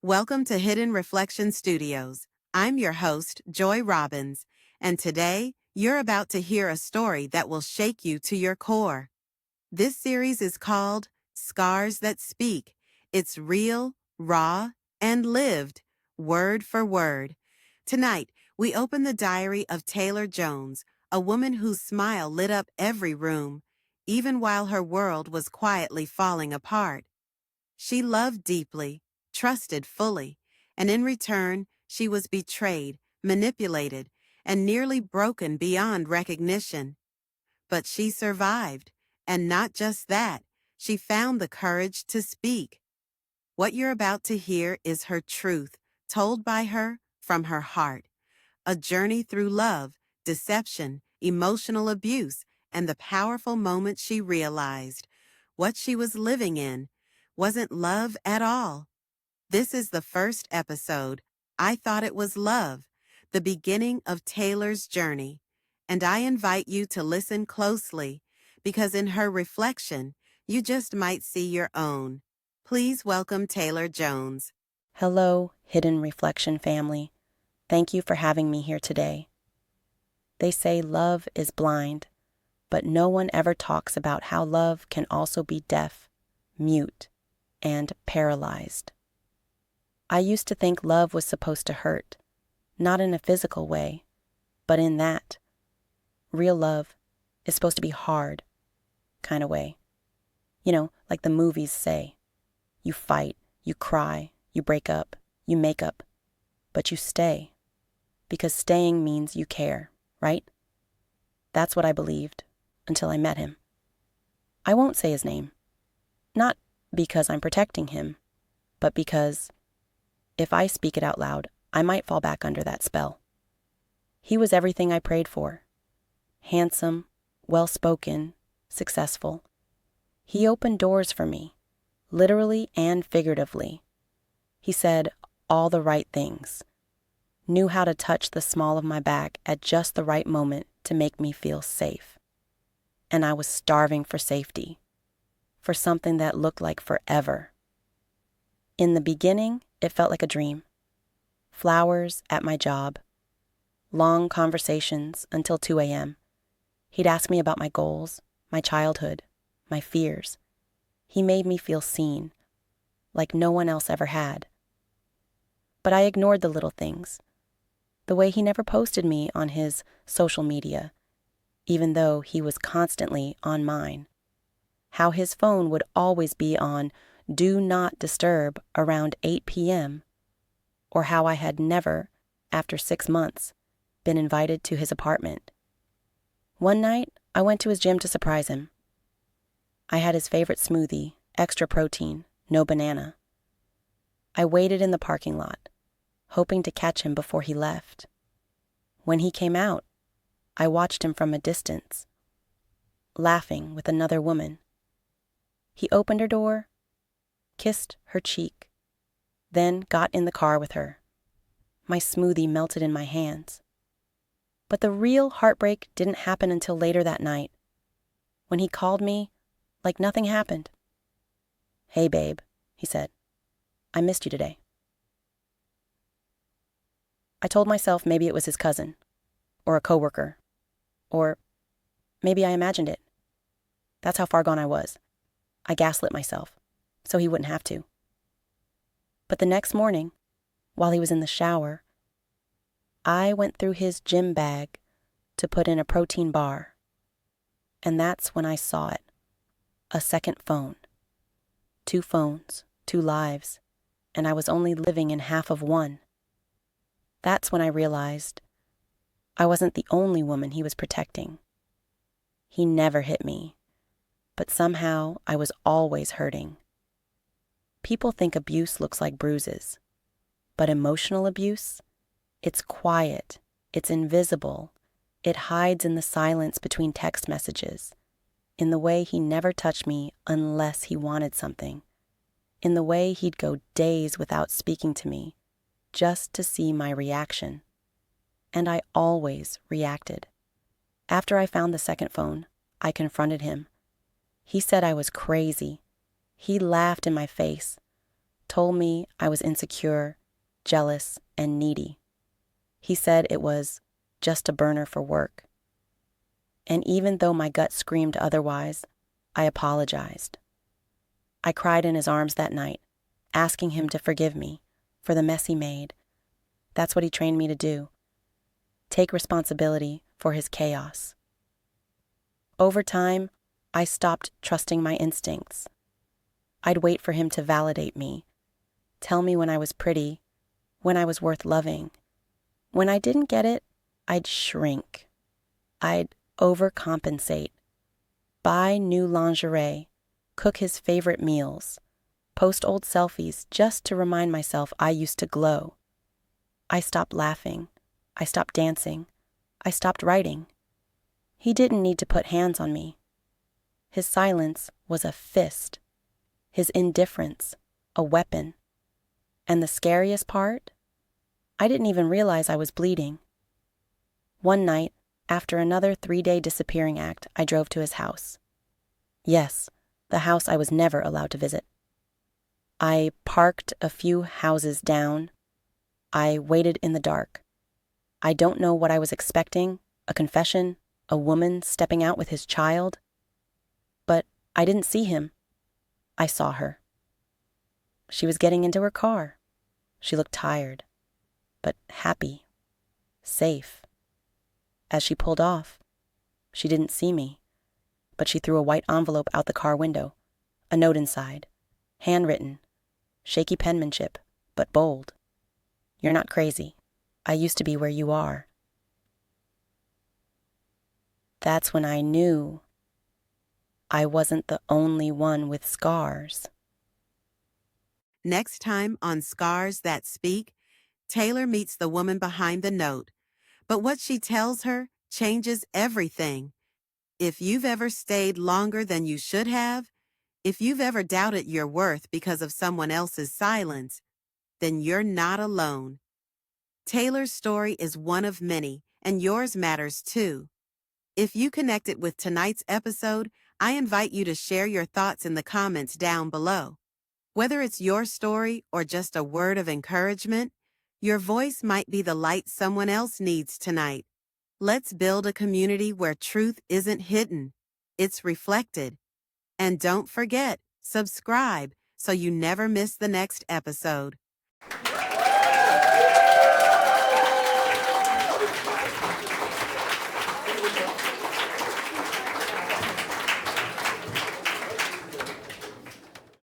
Welcome to Hidden Reflection Studios. I'm your host, Joy Robbins, and today you're about to hear a story that will shake you to your core. This series is called Scars That Speak. It's real, raw, and lived, word for word. Tonight, we open the diary of Taylor Jones, a woman whose smile lit up every room, even while her world was quietly falling apart. She loved deeply, trusted fully, and in return, she was betrayed, manipulated, and nearly broken beyond recognition. But she survived, and not just that, she found the courage to speak. What you're about to hear is her truth, told by her from her heart. A journey through love, deception, emotional abuse, and the powerful moment she realized what she was living in wasn't love at all. This is the first episode. I Thought It Was Love, the beginning of Taylor's journey. And I invite you to listen closely, because in her reflection, you just might see your own. Please welcome Taylor Jones. Hello, Hidden Reflection family. Thank you for having me here today. They say love is blind, but no one ever talks about how love can also be deaf, mute, and paralyzed. I used to think love was supposed to hurt, not in a physical way, but in that real love is supposed to be hard kind of way. You know, like the movies say. You fight, you cry, you break up, you make up, but you stay. Because staying means you care, right? That's what I believed until I met him. I won't say his name. Not because I'm protecting him, but because if I speak it out loud, I might fall back under that spell. He was everything I prayed for. Handsome, well-spoken, successful. He opened doors for me, literally and figuratively. He said all the right things. Knew how to touch the small of my back at just the right moment to make me feel safe. And I was starving for safety, for something that looked like forever. In the beginning, it felt like a dream. Flowers at my job, long conversations until 2 a.m. He'd ask me about my goals, my childhood, my fears. He made me feel seen, like no one else ever had. But I ignored the little things. The way he never posted me on his social media, even though he was constantly on mine. How his phone would always be on Do Not Disturb around 8 p.m. Or how I had never, after 6 months, been invited to his apartment. One night, I went to his gym to surprise him. I had his favorite smoothie, extra protein, no banana. I waited in the parking lot, hoping to catch him before he left. When he came out, I watched him from a distance, laughing with another woman. He opened her door, kissed her cheek, then got in the car with her. My smoothie melted in my hands. But the real heartbreak didn't happen until later that night, when he called me like nothing happened. "Hey, babe," he said. "I missed you today." I told myself maybe it was his cousin, or a coworker, or maybe I imagined it. That's how far gone I was. I gaslit myself, so he wouldn't have to. But the next morning, while he was in the shower, I went through his gym bag to put in a protein bar. And that's when I saw it. A second phone. 2 phones, 2 lives, and I was only living in half of one. That's when I realized I wasn't the only woman he was protecting. He never hit me, but somehow I was always hurting. People think abuse looks like bruises, but emotional abuse, it's quiet, it's invisible, it hides in the silence between text messages, in the way he never touched me unless he wanted something, in the way he'd go days without speaking to me, just to see my reaction. And I always reacted. After I found the second phone, I confronted him. He said I was crazy. He laughed in my face. told me I was insecure, jealous, and needy. He said it was just a burner for work. And even though my gut screamed otherwise, I apologized. I cried in his arms that night, asking him to forgive me for the mess he made. That's what he trained me to do. Take responsibility for his chaos. Over time, I stopped trusting my instincts. I'd wait for him to validate me, tell me when I was pretty, when I was worth loving. When I didn't get it, I'd shrink. I'd overcompensate, buy new lingerie, cook his favorite meals, post old selfies just to remind myself I used to glow. I stopped laughing. I stopped dancing. I stopped writing. He didn't need to put hands on me. His silence was a fist. His indifference, a weapon. And the scariest part? I didn't even realize I was bleeding. One night, after another 3-day disappearing act, I drove to his house. Yes, the house I was never allowed to visit. I parked a few houses down. I waited in the dark. I don't know what I was expecting, a confession, a woman stepping out with his child. But I didn't see him. I saw her. She was getting into her car. She looked tired, but happy, safe. As she pulled off, she didn't see me, but she threw a white envelope out the car window, a note inside, handwritten, shaky penmanship, but bold. You're not crazy. I used to be where you are. That's when I knew I wasn't the only one with scars. Next time on Scars That Speak, Taylor meets the woman behind the note, but what she tells her changes everything. If you've ever stayed longer than you should have, if you've ever doubted your worth because of someone else's silence, then you're not alone. Taylor's story is one of many, and yours matters too. If you connected with tonight's episode, I invite you to share your thoughts in the comments down below. Whether it's your story or just a word of encouragement, your voice might be the light someone else needs tonight. Let's build a community where truth isn't hidden, it's reflected. And don't forget, subscribe so you never miss the next episode.